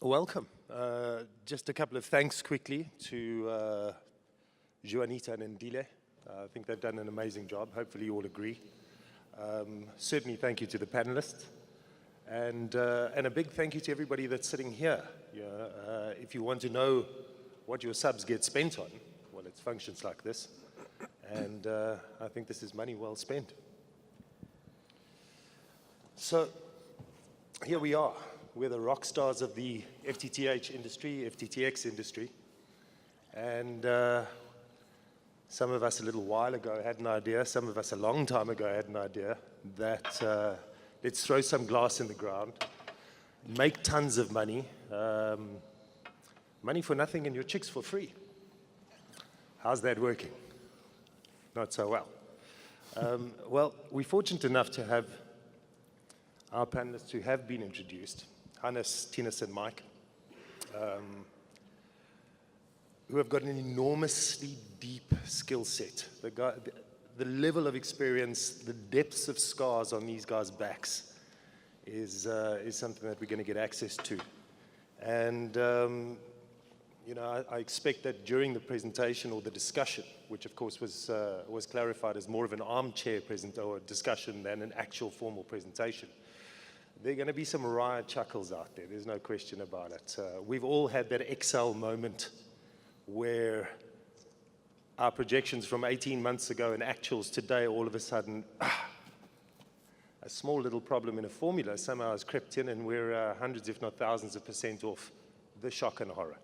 Welcome. Just a couple of thanks quickly to Juanita and Ndile. I think they've done an amazing job. Hopefully you all agree. Certainly thank you to the panelists. And a big thank you to everybody that's sitting here. If you want to know what your subs get spent on, well, it's functions like this. And I think this is money well spent. So here we are. We're the rock stars of the FTTH industry, FTTX industry. And some of us a little while ago had an idea, some of us a long time ago had an idea that let's throw some glass in the ground, make tons of money, money for nothing and your chicks for free. How's that working? Not so well. Well, we're fortunate enough to have our panelists who have been introduced, Hannes, Thinus, and Mike, who have got an enormously deep skill set. The level of experience, the depths of scars on these guys' backs is something that we're going to get access to. And I expect that during the presentation or the discussion, which of course was clarified as more of an armchair or discussion than an actual formal presentation, there are going to be some wry chuckles out there. There's no question about it. We've all had that Excel moment where our projections from 18 months ago and actuals today, all of a sudden, a small little problem in a formula somehow has crept in and we're hundreds, if not thousands of % off the shock and horror.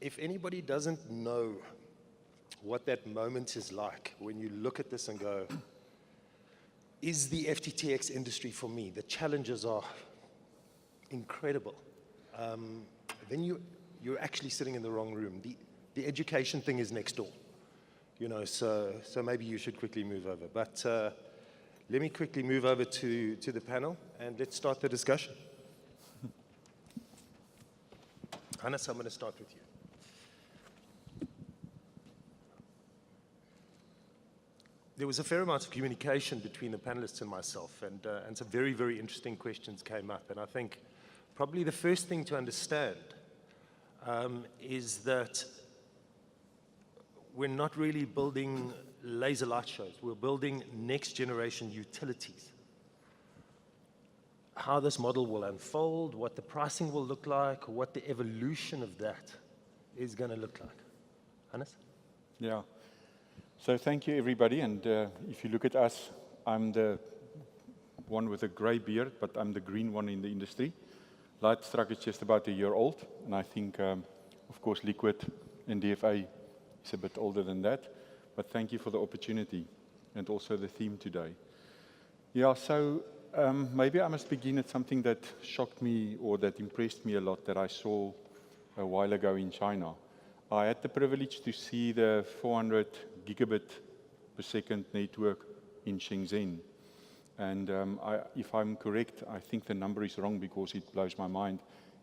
If anybody doesn't know what that moment is like, when you look at this and go, is the FTTX industry for me? The challenges are incredible. Then you're actually sitting in the wrong room. The education thing is next door, so maybe you should quickly move over. But let me quickly move over to the panel and let's start the discussion. Hannes, I'm going to start with you. There was a fair amount of communication between the panelists and myself, and some very, very interesting questions came up. And I think probably the first thing to understand is that we're not really building laser light shows. We're building next generation utilities. How this model will unfold, what the pricing will look like, what the evolution of that is going to look like. Hannes? Yeah. So thank you, everybody. And if you look at us, I'm the one with a gray beard, but I'm the green one in the industry. Lightstruck is just about a year old. And I think, of course, Liquid and DFA is a bit older than that. But thank you for the opportunity and also the theme today. Yeah, so maybe I must begin at something that shocked me or that impressed me a lot that I saw a while ago in China. I had the privilege to see the 400 gigabit per second network in Shenzhen. And if I'm correct, I think the number is wrong because it blows my mind.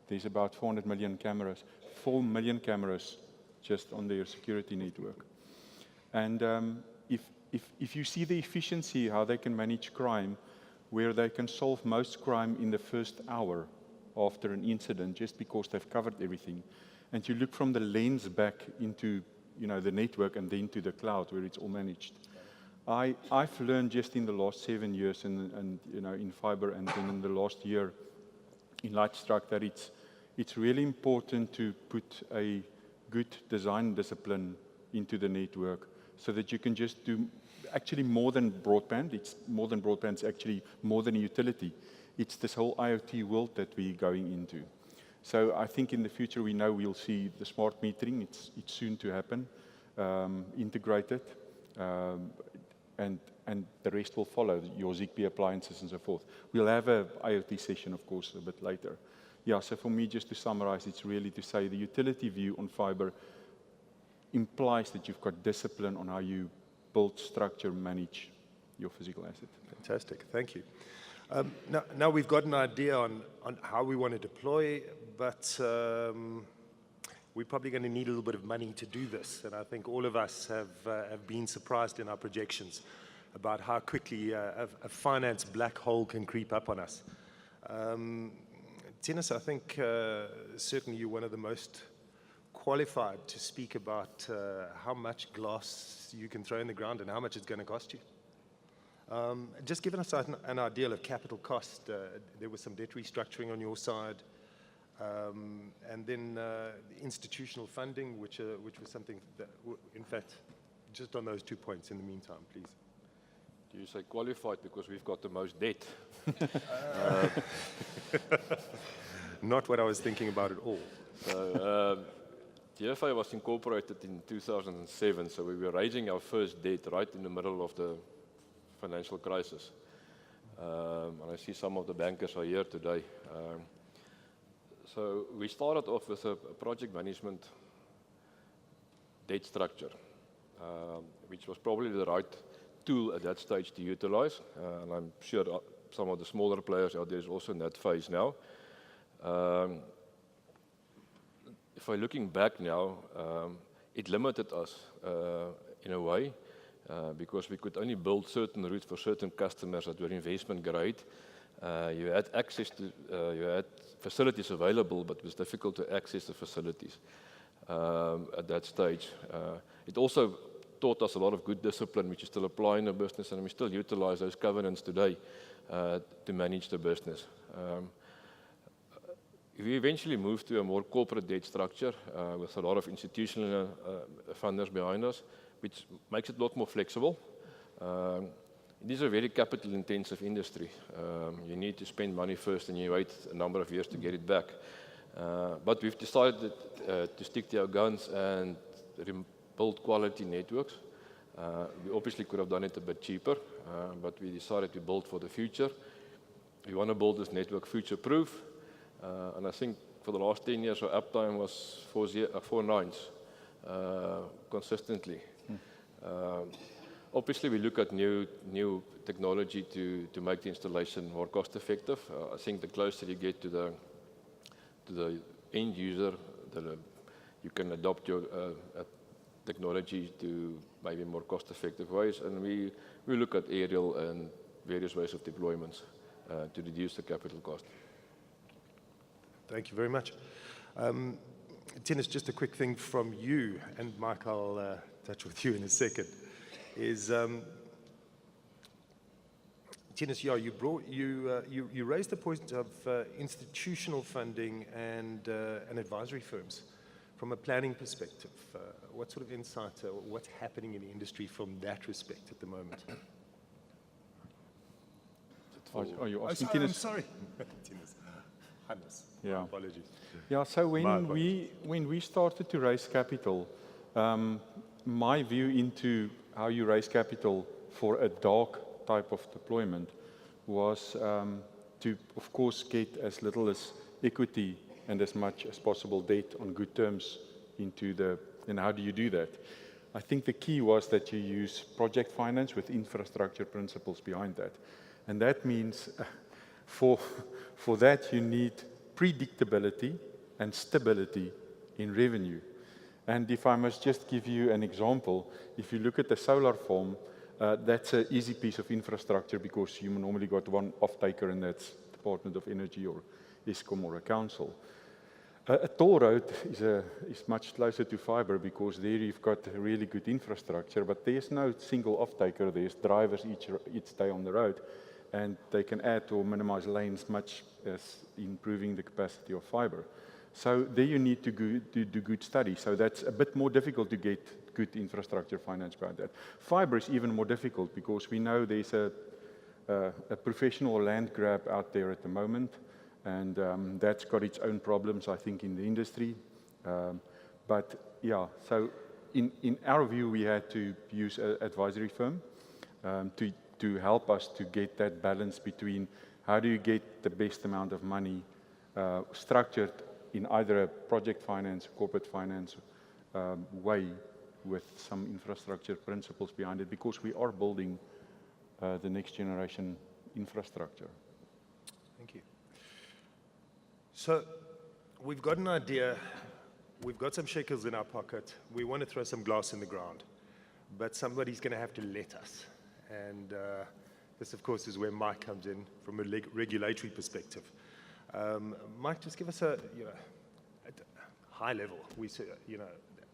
There's about 400 million cameras, 4 million cameras just on their security network. And if you see the efficiency, how they can manage crime, where they can solve most crime in the first hour after an incident just because they've covered everything. And you look from the lens back into the network and then to the cloud where it's all managed. I've learned just in the last 7 years and in Fibre and then in the last year in Lightstruck that it's really important to put a good design discipline into the network so that you can just do actually more than broadband. It's more than broadband, it's actually more than a utility. It's this whole IoT world that we're going into. So I think in the future we know we'll see the smart metering. It's soon to happen, integrated, and the rest will follow, your Zigbee appliances and so forth. We'll have an IoT session, of course, a bit later. Yeah, so for me, just to summarize, it's really to say the utility view on Fibre implies that you've got discipline on how you build, structure, manage your physical asset. Fantastic, thank you. Now we've got an idea on how we want to deploy, but we're probably going to need a little bit of money to do this. And I think all of us have been surprised in our projections about how quickly a finance black hole can creep up on us. Thinus, I think certainly you're one of the most qualified to speak about how much glass you can throw in the ground and how much it's going to cost you. Just giving us an idea of capital cost, there was some debt restructuring on your side, and then institutional funding, which was something that, in fact, just on those 2 points in the meantime, please. Do you say qualified because we've got the most debt? Not what I was thinking about at all. So, TFA was incorporated in 2007, so we were raising our first debt right in the middle of the financial crisis. And I see some of the bankers are here today. So we started off with a project management debt structure, which was probably the right tool at that stage to utilize. And I'm sure some of the smaller players out there is also in that phase now. If I'm looking back now, it limited us in a way, because we could only build certain routes for certain customers that were investment grade. You had access to, you had facilities available, but it was difficult to access the facilities at that stage. It also taught us a lot of good discipline, which is still applying in the business, and we still utilize those covenants today to manage the business. We eventually moved to a more corporate debt structure with a lot of institutional funders behind us, which makes it a lot more flexible. It is a very capital-intensive industry. You need to spend money first and you wait a number of years to get it back. But we've decided to stick to our guns and build quality networks. We obviously could have done it a bit cheaper, but we decided to build for the future. We want to build this network future-proof. And I think for the last 10 years, our uptime was 4 nines consistently. Obviously, we look at new technology to make the installation more cost-effective. I think the closer you get to the end user, you can adopt your technology to maybe more cost-effective ways. And we look at aerial and various ways of deployments to reduce the capital cost. Thank you very much. Thinus, just a quick thing from you, and Mike, I'll touch with you in a second, is Thinus, yeah, you raised the point of institutional funding and advisory firms. From a planning perspective, what sort of insight, what's happening in the industry from that respect at the moment? Are you asking I'm Thinus? sorry. Thinus. Hannes. Yeah. Apologies. Yeah, so when we started to raise capital, my view into how you raise capital for a dark type of deployment was to, of course, get as little as equity and as much as possible debt on good terms into the, and how do you do that? I think the key was that you use project finance with infrastructure principles behind that. And that means for that you need predictability and stability in revenue. And if I must just give you an example, if you look at the solar farm, that's an easy piece of infrastructure because you normally got one off-taker, and that's Department of Energy or Eskom or a council. A toll road is much closer to fibre because there you've got really good infrastructure, but there's no single off-taker. There's drivers each day on the road, and they can add or minimize lanes much as improving the capacity of fibre. So there you need to do good studies. So that's a bit more difficult to get good infrastructure finance behind that. Fibre is even more difficult because we know there's a professional land grab out there at the moment, and that's got its own problems, I think, in the industry. But yeah, so in our view, we had to use an advisory firm to help us to get that balance between how do you get the best amount of money structured in either a project finance, corporate finance way with some infrastructure principles behind it, because we are building the next generation infrastructure. Thank you. So we've got an idea, we've got some shekels in our pocket, we want to throw some glass in the ground, but somebody's going to have to let us. And this, of course, is where Mike comes in from a regulatory perspective. Mike, just give us a, at high level.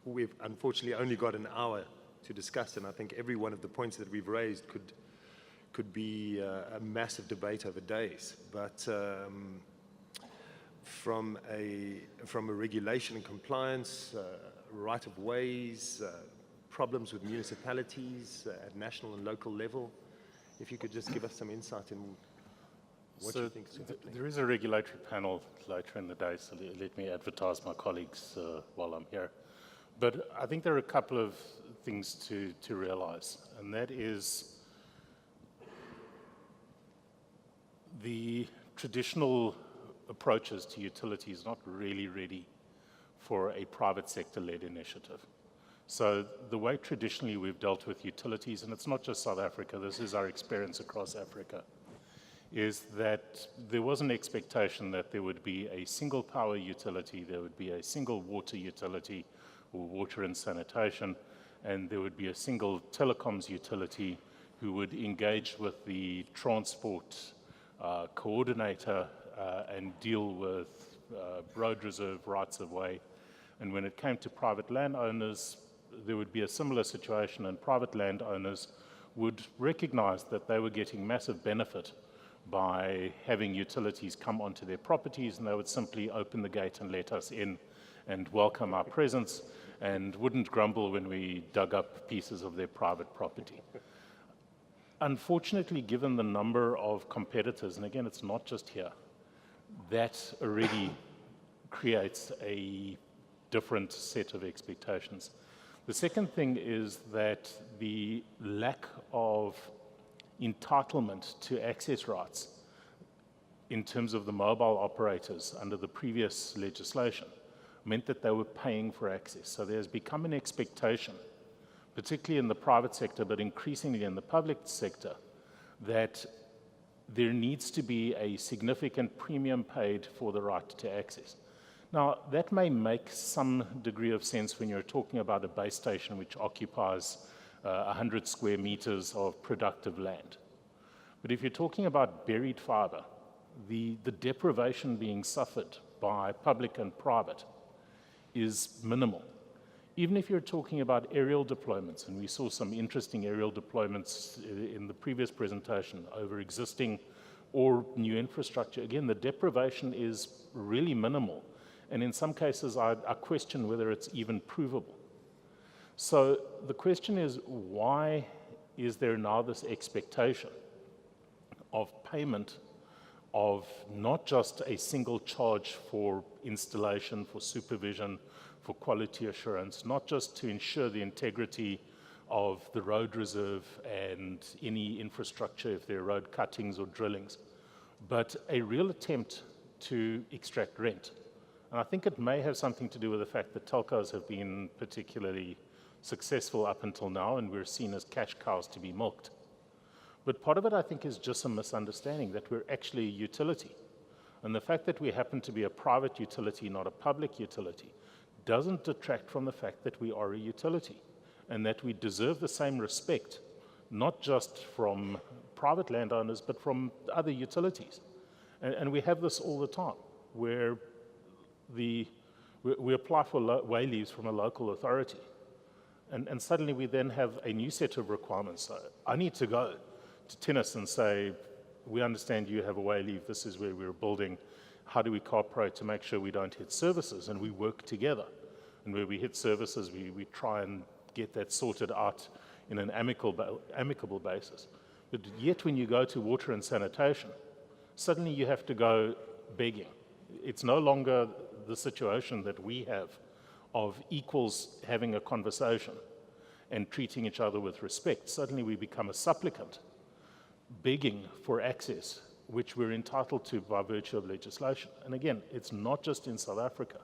We've unfortunately only got an hour to discuss, and I think every one of the points that we've raised could be a massive debate over days. But from a regulation and compliance, right of ways, problems with municipalities at national and local level, if you could just give us some insight in what you think is happening. There is a regulatory panel later in the day, so let me advertise my colleagues while I'm here. But I think there are a couple of things to realize, and that is the traditional approaches to utilities not really ready for a private sector-led initiative. So the way traditionally we've dealt with utilities, and it's not just South Africa, this is our experience across Africa, is that there was an expectation that there would be a single power utility, there would be a single water utility, or water and sanitation, and there would be a single telecoms utility who would engage with the transport coordinator and deal with road reserve rights of way. And when it came to private landowners, there would be a similar situation, and private landowners would recognize that they were getting massive benefit by having utilities come onto their properties, and they would simply open the gate and let us in and welcome our presence, and wouldn't grumble when we dug up pieces of their private property. Unfortunately, given the number of competitors, and again, it's not just here, that already creates a different set of expectations. The second thing is that the lack of entitlement to access rights in terms of the mobile operators under the previous legislation meant that they were paying for access. So there's become an expectation, particularly in the private sector, but increasingly in the public sector, that there needs to be a significant premium paid for the right to access. Now, that may make some degree of sense when you're talking about a base station which occupies 100 square meters of productive land. But if you're talking about buried fiber, the deprivation being suffered by public and private is minimal. Even if you're talking about aerial deployments, and we saw some interesting aerial deployments in the previous presentation over existing or new infrastructure, again, the deprivation is really minimal. And in some cases, I question whether it's even provable. So the question is, why is there now this expectation of payment of not just a single charge for installation, for supervision, for quality assurance, not just to ensure the integrity of the road reserve and any infrastructure if there are road cuttings or drillings, but a real attempt to extract rent. And I think it may have something to do with the fact that telcos have been particularly successful up until now, and we're seen as cash cows to be milked. But part of it, I think, is just a misunderstanding that we're actually a utility. And the fact that we happen to be a private utility, not a public utility, doesn't detract from the fact that we are a utility and that we deserve the same respect, not just from private landowners, but from other utilities. And we have this all the time, where we apply for way leaves from a local authority. And suddenly we then have a new set of requirements. So I need to go to Thinus and say, we understand you have a way leave, this is where we're building, how do we cooperate to make sure we don't hit services? And we work together. And where we hit services, we try and get that sorted out in an amicable basis. But yet when you go to water and sanitation, suddenly you have to go begging. It's no longer the situation that we have of equals having a conversation and treating each other with respect. Suddenly we become a supplicant, begging for access, which we're entitled to by virtue of legislation. And again, it's not just in South Africa,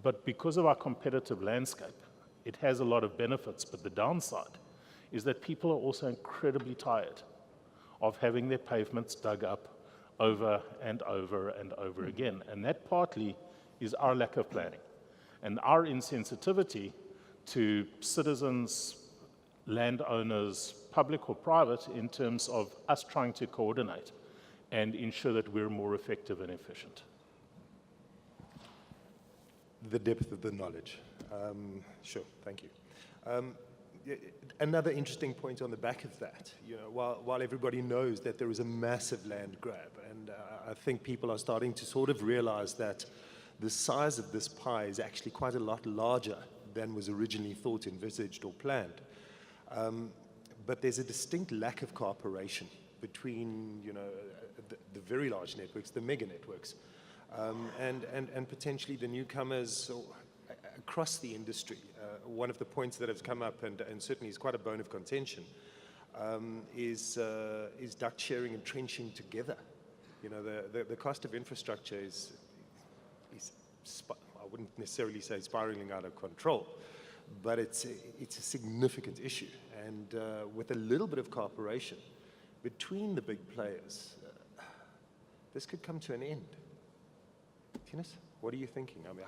but because of our competitive landscape, it has a lot of benefits, but the downside is that people are also incredibly tired of having their pavements dug up over and over and over again. And that partly is our lack of planning and our insensitivity to citizens' landowners, public or private, in terms of us trying to coordinate and ensure that we're more effective and efficient. The depth of the knowledge. Sure, thank you. Another interesting point on the back of that, while everybody knows that there is a massive land grab, and I think people are starting to sort of realize that the size of this pie is actually quite a lot larger than was originally thought, envisaged, or planned. But there's a distinct lack of cooperation between, the very large networks, the mega networks, and potentially the newcomers across the industry. One of the points that has come up, and certainly is quite a bone of contention, is duct sharing and trenching together. The cost of infrastructure is I wouldn't necessarily say spiraling out of control, but it's a significant issue. And with a little bit of cooperation between the big players, this could come to an end. Thinus, what are you thinking? I mean,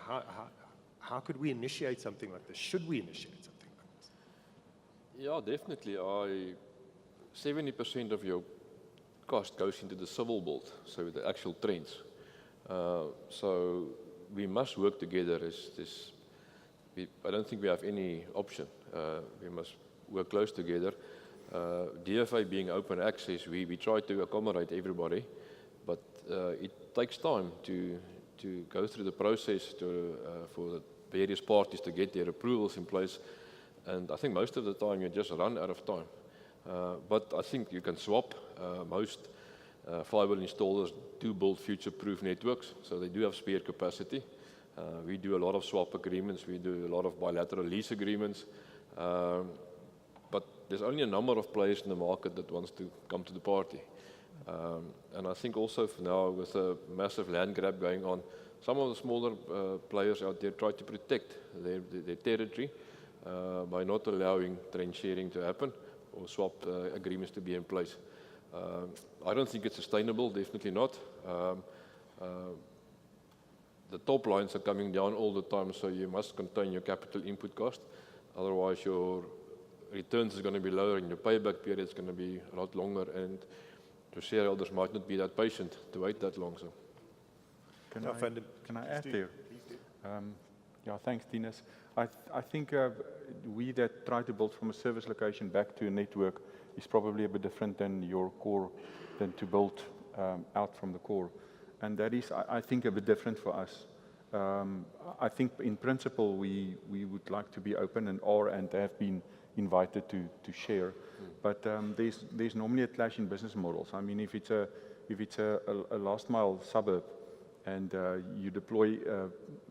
how could we initiate something like this? Should we initiate something like this? Yeah, definitely. 70% of your cost goes into the civil build, so the actual trains. So we must work together. I don't think we have any option. We must work close together. DFA being open access, we try to accommodate everybody, but it takes time to go through the process for the various parties to get their approvals in place. And I think most of the time you just run out of time. But I think you can swap. Most fiber installers do build future-proof networks, so they do have spare capacity. We do a lot of swap agreements. We do a lot of bilateral lease agreements. But there's only a number of players in the market that wants to come to the party. And I think also for now, with a massive land grab going on, some of the smaller players out there try to protect their territory by not allowing train sharing to happen or swap agreements to be in place. I don't think it's sustainable, definitely not. The top lines are coming down all the time, so you must contain your capital input cost. Otherwise, your returns is going to be lower and your payback period is going to be a lot longer, and the shareholders might not be that patient to wait that long. So, can I add there? Yeah, thanks, Thinus. I think we that try to build from a service location back to a network is probably a bit different than your core, than to build out from the core. And that is, I think, a bit different for us. I think in principle we would like to be open and have been invited to share. But there's normally a clash in business models. I mean, if it's a last mile suburb and you deploy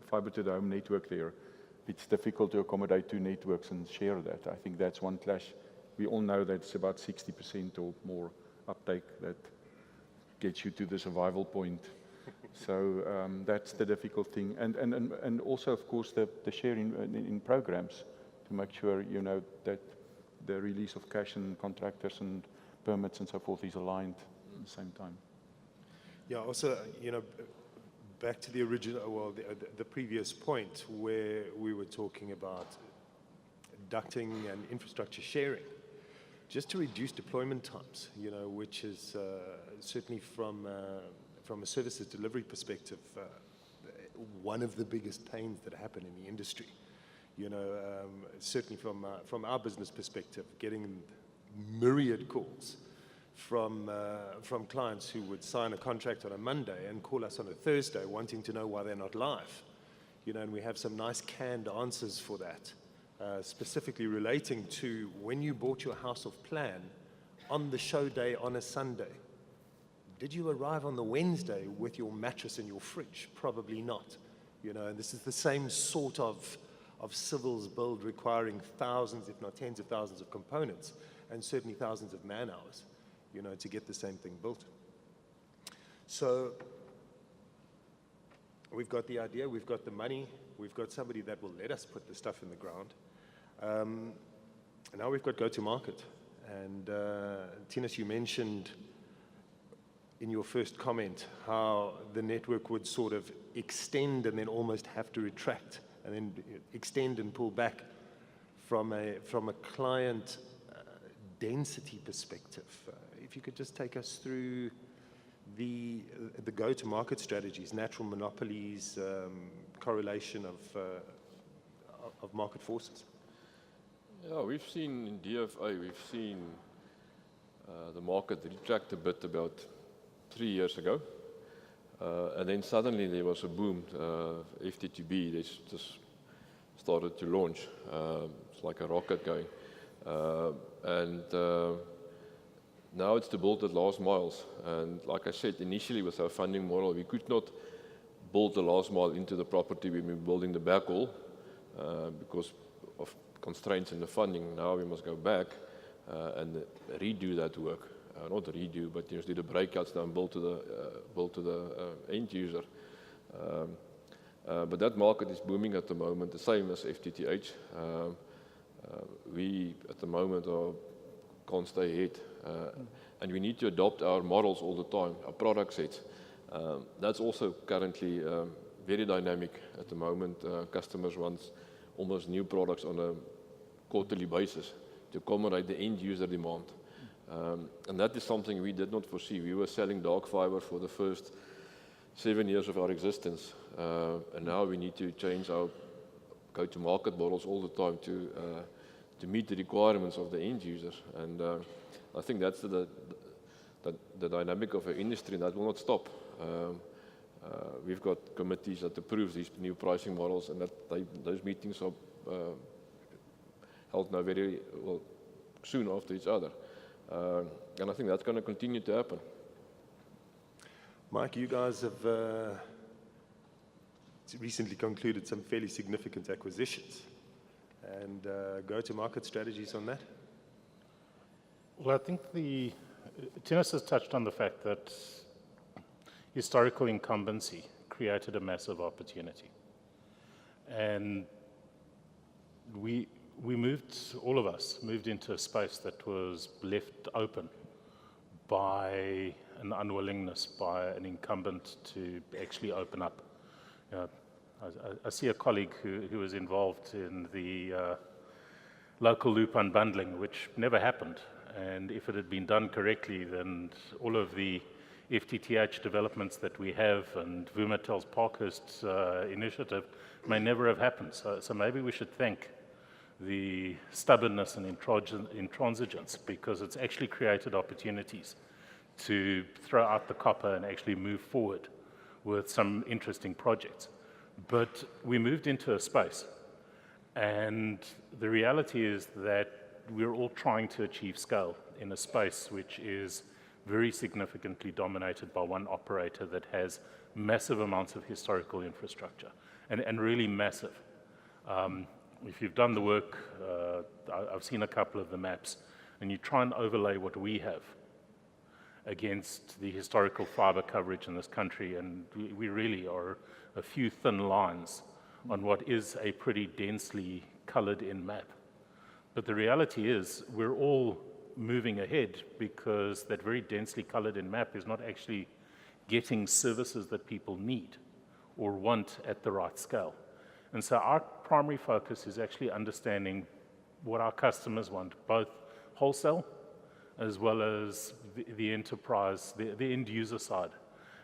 fiber to the home network there, it's difficult to accommodate two networks and share that. I think that's one clash. We all know that it's about 60% or more uptake that gets you to the survival point. So that's the difficult thing. And also, of course, the sharing in programs to make sure, that the release of cash and contractors and permits and so forth is aligned at the same time. Yeah, also, back to the original, the previous point where we were talking about ducting and infrastructure sharing, just to reduce deployment times, which is certainly from a services delivery perspective, one of the biggest pains that happen in the industry. Certainly from our business perspective, getting myriad calls from clients who would sign a contract on a Monday and call us on a Thursday wanting to know why they're not live. And we have some nice canned answers for that, specifically relating to when you bought your house of plan on the show day on a Sunday. Did you arrive on the Wednesday with your mattress and your fridge? Probably not. And this is the same sort of civils build requiring thousands, if not tens of thousands of components, and certainly thousands of man hours, to get the same thing built. So we've got the idea, we've got the money, we've got somebody that will let us put the stuff in the ground. And now we've got go-to-market. And Thinus, you mentioned in your first comment how the network would sort of extend and then almost have to retract and then extend and pull back from a client density perspective, if you could just take us through the go-to-market strategies, natural monopolies, correlation of market forces. Yeah, we've seen in DFA, we've seen the market retract a bit about 3 years ago. And then suddenly there was a boom. FTTB, they just started to launch. It's like a rocket going. Now it's to build the last miles. And like I said, initially with our funding model, we could not build the last mile into the property when we were building the backhaul because of constraints in the funding. Now we must go back and redo that work. Not redo, but just do the breakouts now and build to the end user. But that market is booming at the moment, the same as FTTH. We, at the moment, can't stay ahead. And we need to adopt our models all the time, our product sets. That's also currently very dynamic at the moment. Customers want almost new products on a quarterly basis to accommodate the end user demand. And that is something we did not foresee. We were selling dark fiber for the first 7 years of our existence. And now we need to change our go-to-market models all the time to meet the requirements of the end users. And I think that's the dynamic of our industry, and that will not stop. We've got committees that approve these new pricing models, and those meetings are held now very soon after each other. And I think that's going to continue to happen. Mike, you guys have recently concluded some fairly significant acquisitions. And go-to-market strategies on that? Well, I think Thinus has touched on the fact that historical incumbency created a massive opportunity. And all of us moved into a space that was left open by an unwillingness by an incumbent to actually open up. You know, I see a colleague who was involved in the local loop unbundling, which never happened. And if it had been done correctly, then all of the FTTH developments that we have and Vumatel's Parkhurst initiative may never have happened. So maybe we should thank the stubbornness and intransigence, because it's actually created opportunities to throw out the copper and actually move forward with some interesting projects. But we moved into a space, and the reality is that we're all trying to achieve scale in a space which is very significantly dominated by one operator that has massive amounts of historical infrastructure, and really massive. If you've done the work, I've seen a couple of the maps, and you try and overlay what we have against the historical fiber coverage in this country, and we really are a few thin lines on what is a pretty densely colored in map. But the reality is we're all moving ahead because that very densely colored in map is not actually getting services that people need or want at the right scale. And so our primary focus is actually understanding what our customers want, both wholesale as well as the enterprise, the end user side.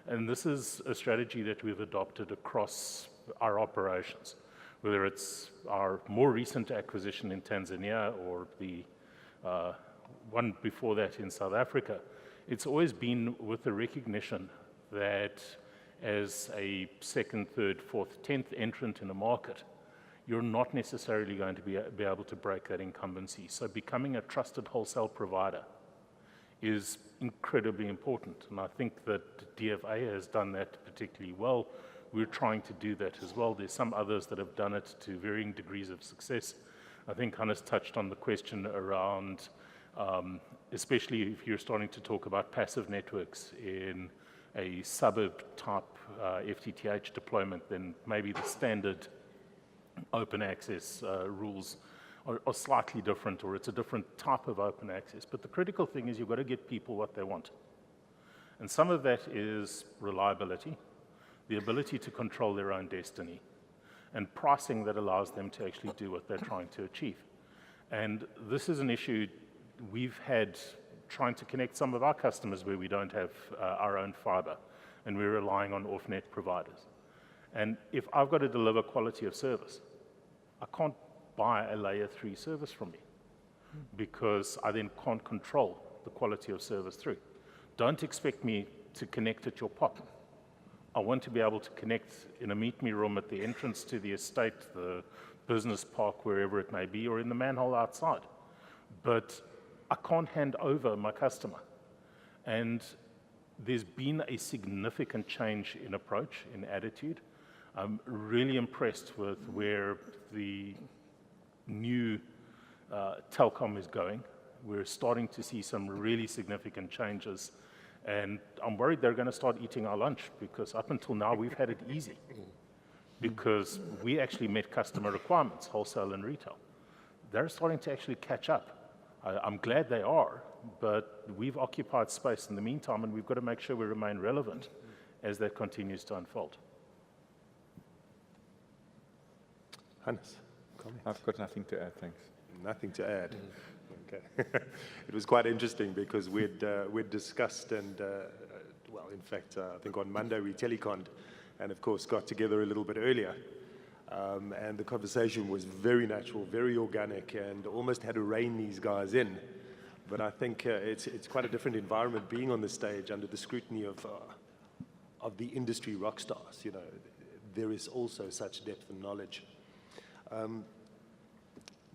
And this is a strategy that we've adopted across our operations, whether it's our more recent acquisition in Tanzania or the one before that in South Africa. It's always been with the recognition that as a second, third, fourth, 10th entrant in a market, you're not necessarily going to be able to break that incumbency. So becoming a trusted wholesale provider is incredibly important. And I think that DFA has done that particularly well. We're trying to do that as well. There's some others that have done it to varying degrees of success. I think Hannes touched on the question around, especially if you're starting to talk about passive networks in a suburb type FTTH deployment, then maybe the standard open access rules are slightly different, or it's a different type of open access. But the critical thing is you've got to get people what they want. And some of that is reliability, the ability to control their own destiny, and pricing that allows them to actually do what they're trying to achieve. And this is an issue we've had trying to connect some of our customers where we don't have our own fiber, and we're relying on off-net providers. And if I've got to deliver quality of service, I can't buy a layer 3 service from you because I then can't control the quality of service through. Don't expect me to connect at your POP. I want to be able to connect in a meet-me room at the entrance to the estate, the business park, wherever it may be, or in the manhole outside. But I can't hand over my customer. And there's been a significant change in approach, in attitude. I'm really impressed with where the new telecom is going. We're starting to see some really significant changes, and I'm worried they're going to start eating our lunch, because up until now we've had it easy because we actually met customer requirements, wholesale and retail. They're starting to actually catch up. I'm glad they are, but we've occupied space in the meantime, and we've got to make sure we remain relevant as that continues to unfold. Hannes, comment? I've got nothing to add, thanks. Nothing to add. Okay. It was quite interesting because we'd discussed and, well, in fact, I think on Monday we teleconned and, of course, got together a little bit earlier. And the conversation was very natural, very organic, and almost had to rein these guys in. But I think it's quite a different environment being on the stage under the scrutiny of the industry rock stars. You know, there is also such depth and knowledge.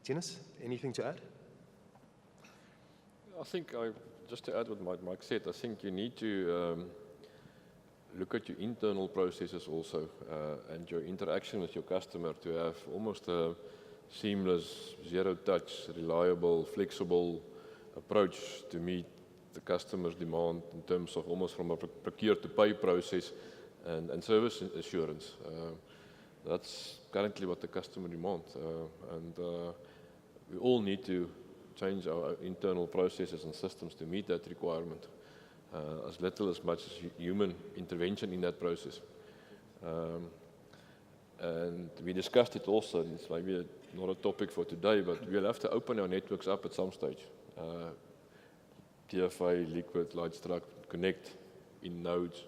Thinus, anything to add? I think, just to add what Mike said, I think you need to look at your internal processes also and your interaction with your customer to have almost a seamless, zero-touch, reliable, flexible approach to meet the customer's demand in terms of almost from a procure-to-pay process and service assurance. That's currently what the customer demands, and we all need to change our internal processes and systems to meet that requirement, as little as much as human intervention in that process. And we discussed it also, it's maybe not a topic for today, but we'll have to open our networks up at some stage. TFA, Liquid, Lightstruck, connect in nodes,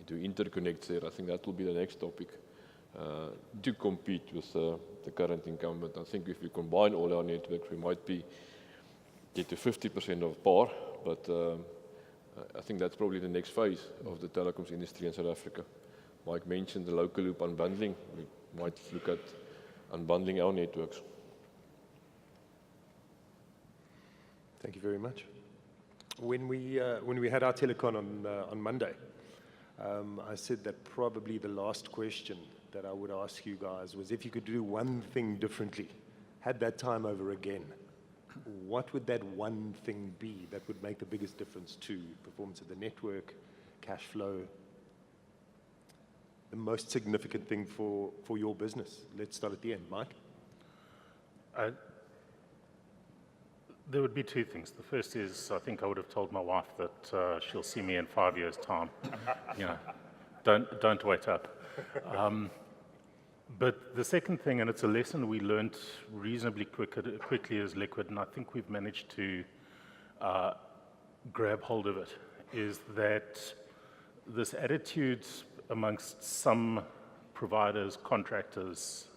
do interconnects there. I think that will be the next topic to compete with the current incumbent. I think if we combine all our networks, we might get to 50% of par, but I think that's probably the next phase of the telecoms industry in South Africa. Mike mentioned the local loop unbundling. We might look at unbundling our networks. Thank you very much. When we had our telecon on Monday, I said that probably the last question that I would ask you guys was if you could do one thing differently, had that time over again, what would that one thing be that would make the biggest difference to performance of the network, cash flow, the most significant thing for your business? Let's start at the end. Mike? There would be two things. The first is, I think I would have told my wife that she'll see me in 5 years' time. You know, don't wait up. But the second thing, and it's a lesson we learned reasonably quickly as Liquid, and I think we've managed to grab hold of it, is that this attitude amongst some providers, contractors,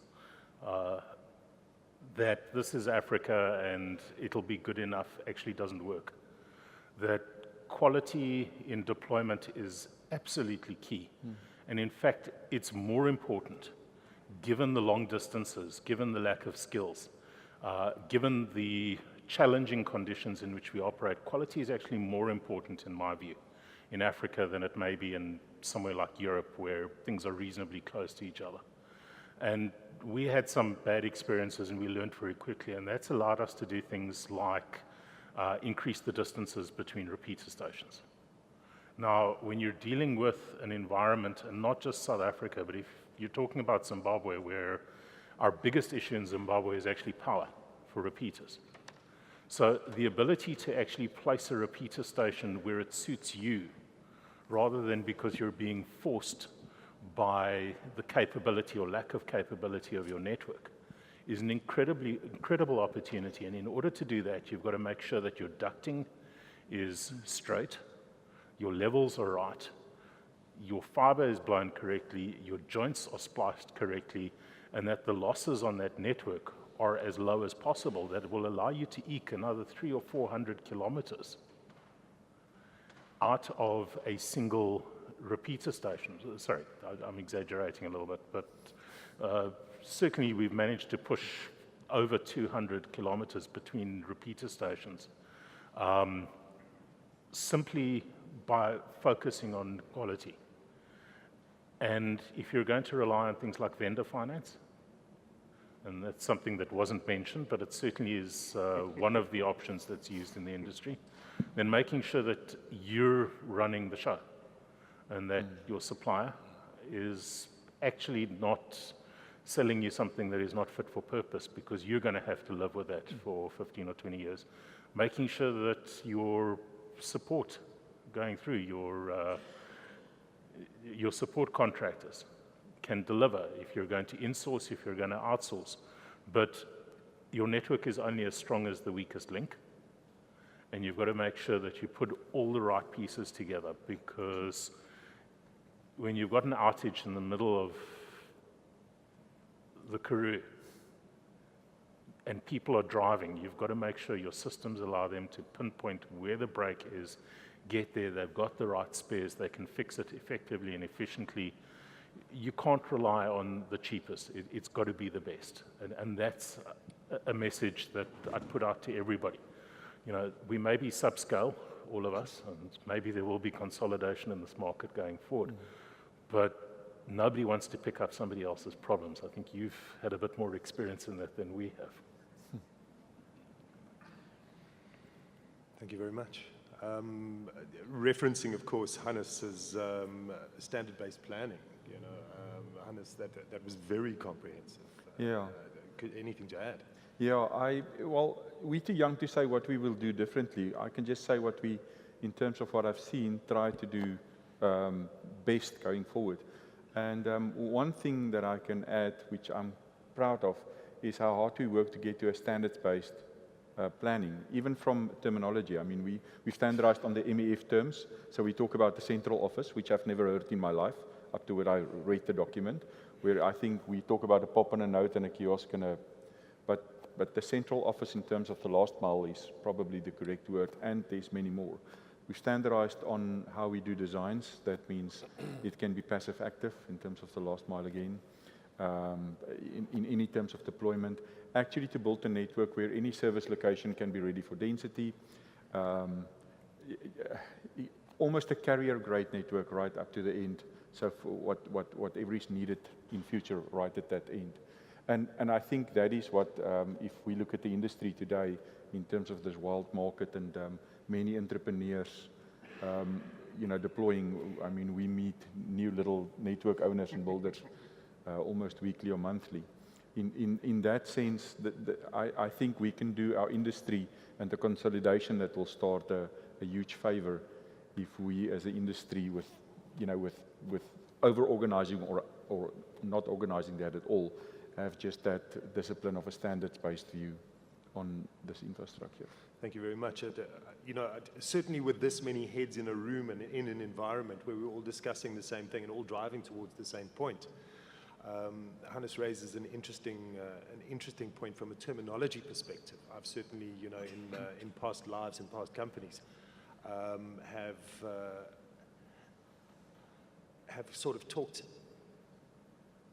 that this is Africa and it'll be good enough actually doesn't work. That quality in deployment is absolutely key. And in fact, it's more important given the long distances, given the lack of skills, given the challenging conditions in which we operate. Quality is actually more important, in my view, in Africa than it may be in somewhere like Europe, where things are reasonably close to each other. And we had some bad experiences, and we learned very quickly, and that's allowed us to do things like increase the distances between repeater stations. Now, when you're dealing with an environment, and not just South Africa, but if you're talking about Zimbabwe, where our biggest issue in Zimbabwe is actually power for repeaters. So the ability to actually place a repeater station where it suits you, rather than because you're being forced by the capability or lack of capability of your network, is an incredible opportunity. And in order to do that, you've got to make sure that your ducting is straight, your levels are right, your fiber is blown correctly, your joints are spliced correctly, and that the losses on that network are as low as possible, that it will allow you to eke another 300 or 400 kilometers out of a single repeater station. Sorry, I'm exaggerating a little bit, but certainly we've managed to push over 200 kilometers between repeater stations simply by focusing on quality. And if you're going to rely on things like vendor finance, and that's something that wasn't mentioned, but it certainly is one of the options that's used in the industry, then making sure that you're running the show and that your supplier is actually not selling you something that is not fit for purpose, because you're going to have to live with that for 15 or 20 years. Making sure that your support going through, your support contractors can deliver if you're going to insource, if you're going to outsource. But your network is only as strong as the weakest link. And you've got to make sure that you put all the right pieces together, because when you've got an outage in the middle of the Karoo and people are driving, you've got to make sure your systems allow them to pinpoint where the break is, get there, they've got the right spares, they can fix it effectively and efficiently. You can't rely on the cheapest. It's got to be the best. And that's a message that I'd put out to everybody. You know, we may be subscale, all of us, and maybe there will be consolidation in this market going forward, but nobody wants to pick up somebody else's problems. I think you've had a bit more experience in that than we have. Thank you very much. Referencing, of course, Hannes's standard-based planning, you know, Hannes, that was very comprehensive. Yeah. Anything to add? Yeah, well, we're too young to say what we will do differently. I can just say what we, in terms of what I've seen, try to do best going forward. And one thing that I can add, which I'm proud of, is how hard we work to get to a standards-based planning, even from terminology. I mean, we standardized on the MEF terms, so we talk about the central office, which I've never heard in my life, up to when I read the document, where I think we talk about a pop and a note and a kiosk and a... But the central office in terms of the last mile is probably the correct word, and there's many more. We've standardized on how we do designs. That means it can be passive-active in terms of the last mile again, in any terms of deployment. Actually, to build a network where any service location can be ready for density, almost a carrier-grade network right up to the end, so for whatever is needed in future right at that end. And I think that is what, if we look at the industry today, in terms of this wild market and many entrepreneurs, you know, deploying, I mean, we meet new little network owners and builders almost weekly or monthly. In that sense, I think we can do our industry and the consolidation that will start a huge favor if we as an industry with, you know, with over-organizing or not organizing that at all, have just that discipline of a standards-based view on this infrastructure. Thank you very much. You know, certainly with this many heads in a room and in an environment where we're all discussing the same thing and all driving towards the same point, Hannes raises an interesting point from a terminology perspective. I've certainly, you know, in past lives and past companies, have sort of talked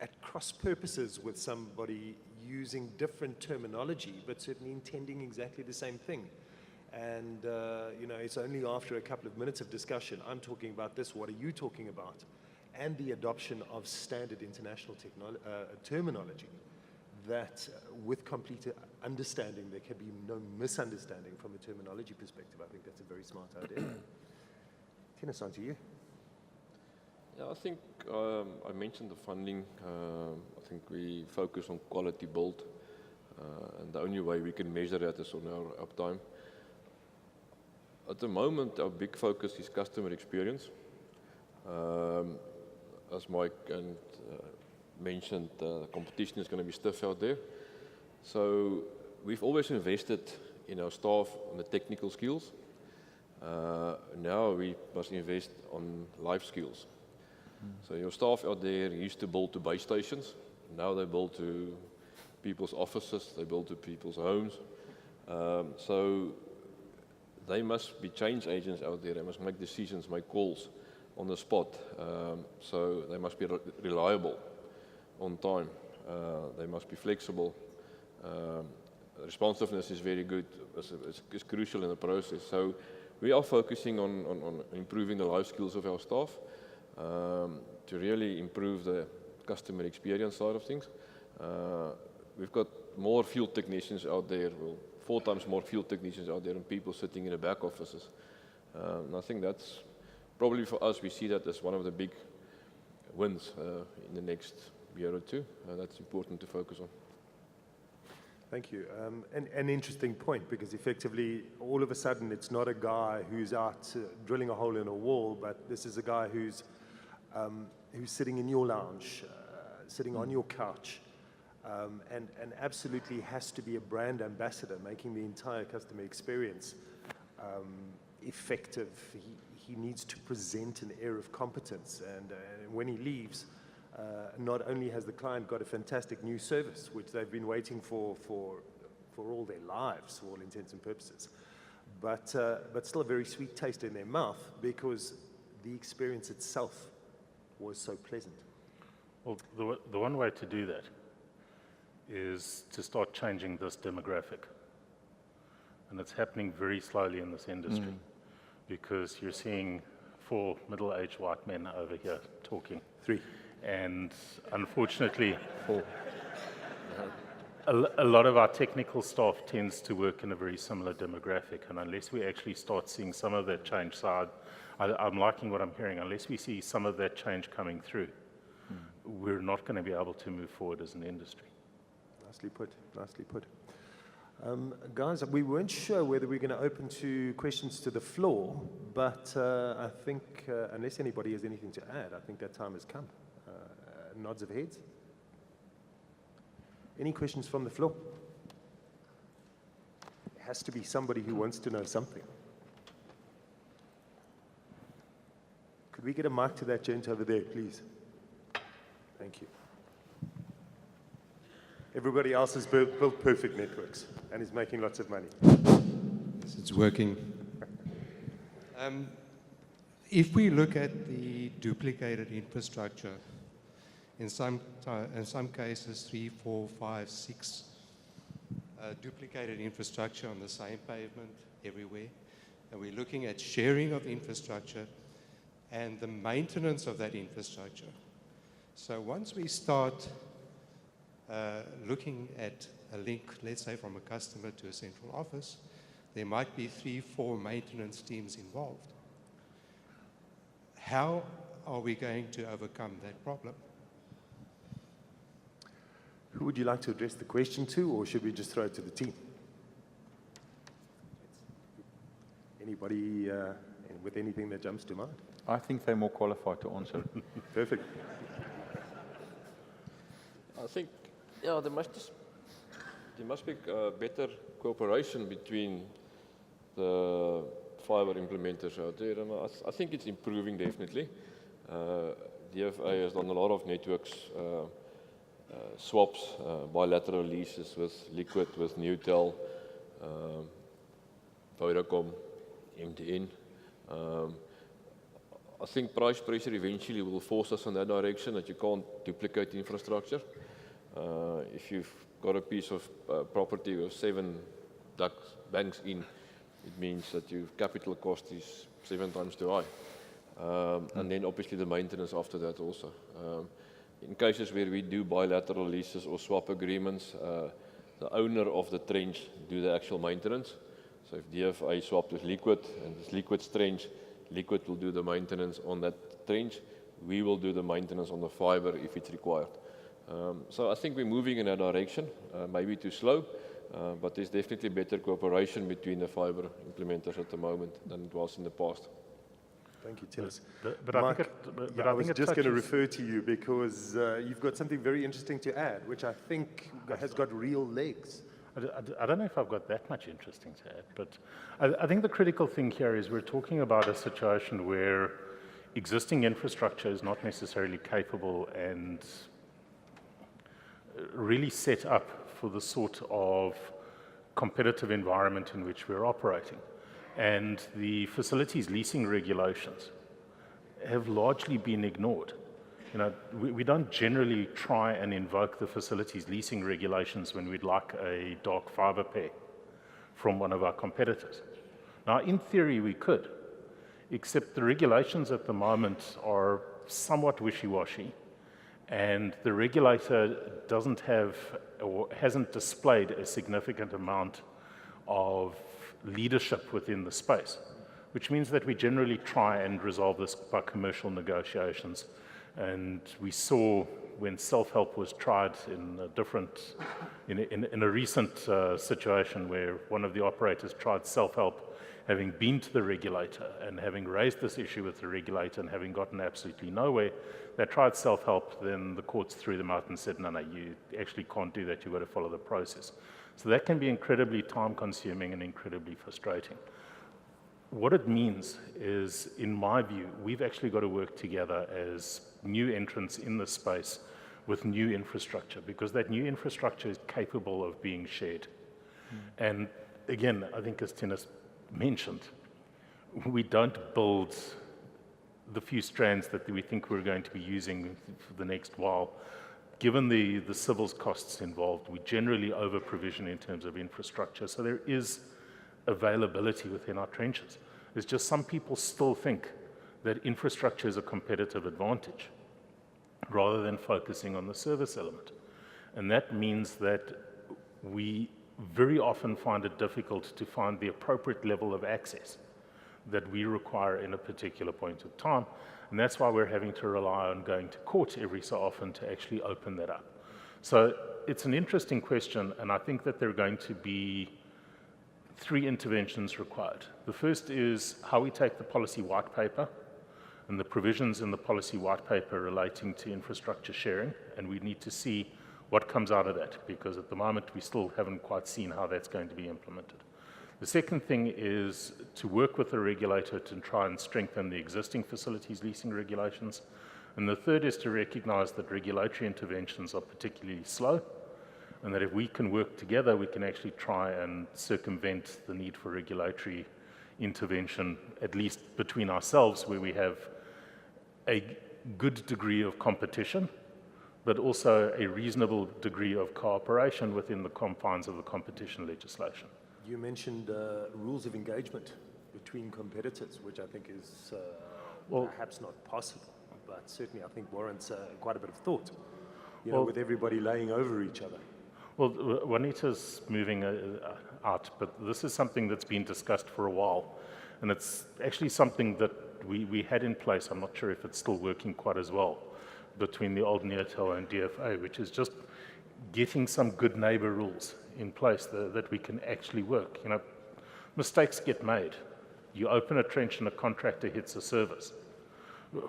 at cross purposes with somebody using different terminology, but certainly intending exactly the same thing. And, you know, it's only after a couple of minutes of discussion, I'm talking about this, what are you talking about? And the adoption of standard international terminology, that with complete understanding, there can be no misunderstanding from a terminology perspective. I think that's a very smart idea. Thinus, on to you. Yeah, I think I mentioned the funding. I think we focus on quality build, and the only way we can measure that is on our uptime. At the moment, our big focus is customer experience. As Mike mentioned, competition is going to be stiff out there. So we've always invested in our staff on the technical skills. Now we must invest on life skills. So your staff out there used to build to base stations. Now they build to people's offices, they build to people's homes. So they must be change agents out there. They must make decisions, make calls on the spot. So they must be reliable, on time. They must be flexible. Responsiveness is very good. It's crucial in the process. So we are focusing on improving the life skills of our staff to really improve the customer experience side of things. We've got more field technicians out there, well, 4 times more field technicians out there than people sitting in the back offices. And I think that's probably for us, we see that as one of the big wins in the next year or two. That's important to focus on. Thank you. An interesting point, because effectively, all of a sudden, it's not a guy who's out drilling a hole in a wall, but this is a guy who's sitting in your lounge, sitting on your couch, and absolutely has to be a brand ambassador, making the entire customer experience effective. He needs to present an air of competence, and when he leaves, not only has the client got a fantastic new service, which they've been waiting for all their lives, for all intents and purposes, but still a very sweet taste in their mouth because the experience itself was so pleasant. Well, the one way to do that is to start changing this demographic. And it's happening very slowly in this industry because you're seeing 4 middle-aged white men over here talking. 3. And unfortunately, a lot of our technical staff tends to work in a very similar demographic. And unless we actually start seeing some of that change, so I'm liking what I'm hearing, unless we see some of that change coming through, we're not going to be able to move forward as an industry. Nicely put, nicely put. Guys, we weren't sure whether we're going to open to questions to the floor, but I think, unless anybody has anything to add, I think that time has come. Nods of heads. Any questions from the floor? It has to be somebody who wants to know something. Could we get a mic to that gent over there, please? Thank you. Everybody else has built perfect networks and is making lots of money. Yes, it's working. If we look at the duplicated infrastructure, in some cases 3, 4, 5, 6 duplicated infrastructure on the same pavement everywhere, and we're looking at sharing of infrastructure and the maintenance of that infrastructure. So once we start looking at a link, let's say from a customer to a central office, there might be 3, 4 maintenance teams involved. How are we going to overcome that problem? Who would you like to address the question to, or should we just throw it to the team? Anybody with anything that jumps to mind? I think they're more qualified to answer. Perfect. I think, yeah, there must be better cooperation between the fiber implementers out there, and I think it's improving definitely. DFA has done a lot of networks, swaps, bilateral leases with Liquid, with Newtel, Vodacom, MTN. I think price pressure eventually will force us in that direction, that you can't duplicate infrastructure. If you've got a piece of property with 7 banks in, it means that your capital cost is 7 times too high. And then obviously the maintenance after that also. In cases where we do bilateral leases or swap agreements, the owner of the trench do the actual maintenance. So if DFA swapped with Liquid and it's Liquid's trench, Liquid will do the maintenance on that trench. We will do the maintenance on the fiber if it's required. So I think we're moving in that direction, maybe too slow, but there's definitely better cooperation between the fiber implementers at the moment than it was in the past. Thank you, Thinus. But I Mike, think it, but yeah, I I was think it just going to touches- refer to you because you've got something very interesting to add, which I think has got real legs. I don't know if I've got that much interesting to add, but I think the critical thing here is we're talking about a situation where existing infrastructure is not necessarily capable and really set up for the sort of competitive environment in which we're operating. And the facilities leasing regulations have largely been ignored. You know, we don't generally try and invoke the facilities leasing regulations when we'd like a dark fiber pair from one of our competitors. Now, in theory, we could, except the regulations at the moment are somewhat wishy-washy, and the regulator doesn't have or hasn't displayed a significant amount of leadership within the space, which means that we generally try and resolve this by commercial negotiations. And we saw when self-help was tried in a different, in a recent situation where one of the operators tried self-help, having been to the regulator and having raised this issue with the regulator and having gotten absolutely nowhere, they tried self-help, then the courts threw them out and said, no, you actually can't do that, you've got to follow the process. So that can be incredibly time-consuming and incredibly frustrating. What it means is, in my view, we've actually got to work together as new entrants in this space with new infrastructure, because that new infrastructure is capable of being shared. And again, I think as Thinus mentioned, we don't build the few strands that we think we're going to be using for the next while. Given the civils costs involved, we generally over-provision in terms of infrastructure, so there is availability within our trenches. There's just some people still think that infrastructure is a competitive advantage rather than focusing on the service element. And that means that we very often find it difficult to find the appropriate level of access that we require in a particular point of time. And that's why we're having to rely on going to court every so often to actually open that up. So it's an interesting question, and I think that there are going to be three interventions required. The first is how we take the policy white paper and the provisions in the policy white paper relating to infrastructure sharing, and we need to see what comes out of that, because at the moment we still haven't quite seen how that's going to be implemented. The second thing is to work with the regulator to try and strengthen the existing facilities leasing regulations. And the third is to recognize that regulatory interventions are particularly slow, and that if we can work together, we can actually try and circumvent the need for regulatory intervention, at least between ourselves, where we have a good degree of competition, but also a reasonable degree of cooperation within the confines of the competition legislation. You mentioned rules of engagement between competitors, which I think is perhaps not possible, but certainly I think warrants quite a bit of thought, you know, with everybody laying over each other. Well, Juanita's moving out, but this is something that's been discussed for a while, and it's actually something that we had in place. I'm not sure if it's still working quite as well between the old Neotel and DFA, which is just getting some good neighbor rules in place that we can actually work. You know, mistakes get made. You open a trench and a contractor hits a service.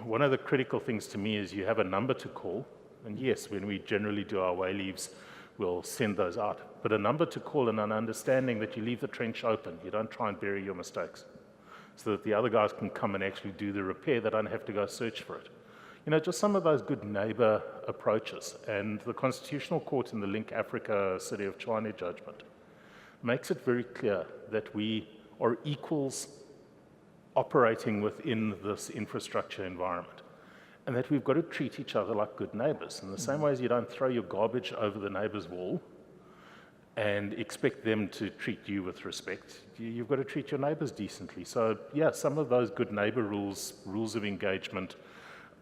One of the critical things to me is you have a number to call, and yes, when we generally do our way leaves, we'll send those out. But a number to call and an understanding that you leave the trench open. You don't try and bury your mistakes, so that the other guys can come and actually do the repair. They don't have to go search for it. You know, just some of those good neighbor approaches. And the Constitutional Court in the Link Africa City of Tshwane judgment makes it very clear that we are equals operating within this infrastructure environment, and that we've got to treat each other like good neighbors. In the same way as you don't throw your garbage over the neighbor's wall and expect them to treat you with respect, you've got to treat your neighbors decently. So yeah, some of those good neighbor rules of engagement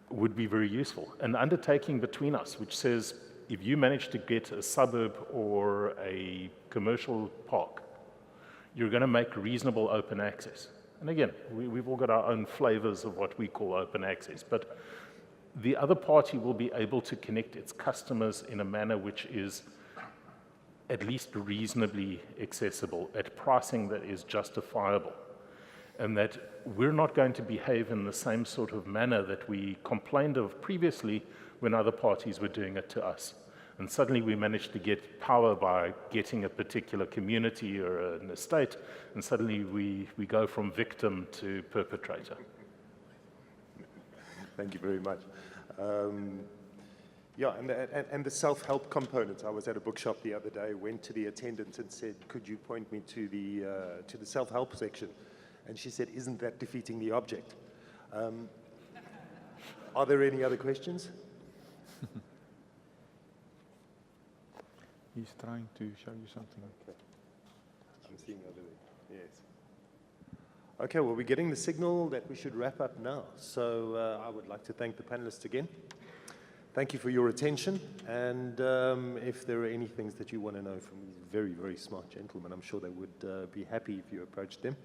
would be very useful. An undertaking between us which says, if you manage to get a suburb or a commercial park, you're going to make reasonable open access. And again, we've all got our own flavors of what we call open access, but the other party will be able to connect its customers in a manner which is at least reasonably accessible at pricing that is justifiable. and that we're not going to behave in the same sort of manner that we complained of previously when other parties were doing it to us. And suddenly we managed to get power by getting a particular community or an estate, and suddenly we go from victim to perpetrator. Thank you very much. Yeah, and the self-help component. I was at a bookshop the other day, went to the attendant and said, could you point me to the self-help section? And she said, isn't that defeating the object? Are there any other questions? He's trying to show you something. Okay. I'm seeing over there, yes. Okay, well, we're getting the signal that we should wrap up now. So I would like to thank the panelists again. Thank you for your attention. And if there are any things that you want to know from these very, very smart gentlemen, I'm sure they would be happy if you approached them.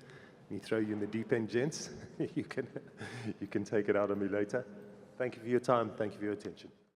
Me throw you in the deep end, gents. you can take it out on me later. Thank you for your time. Thank you for your attention.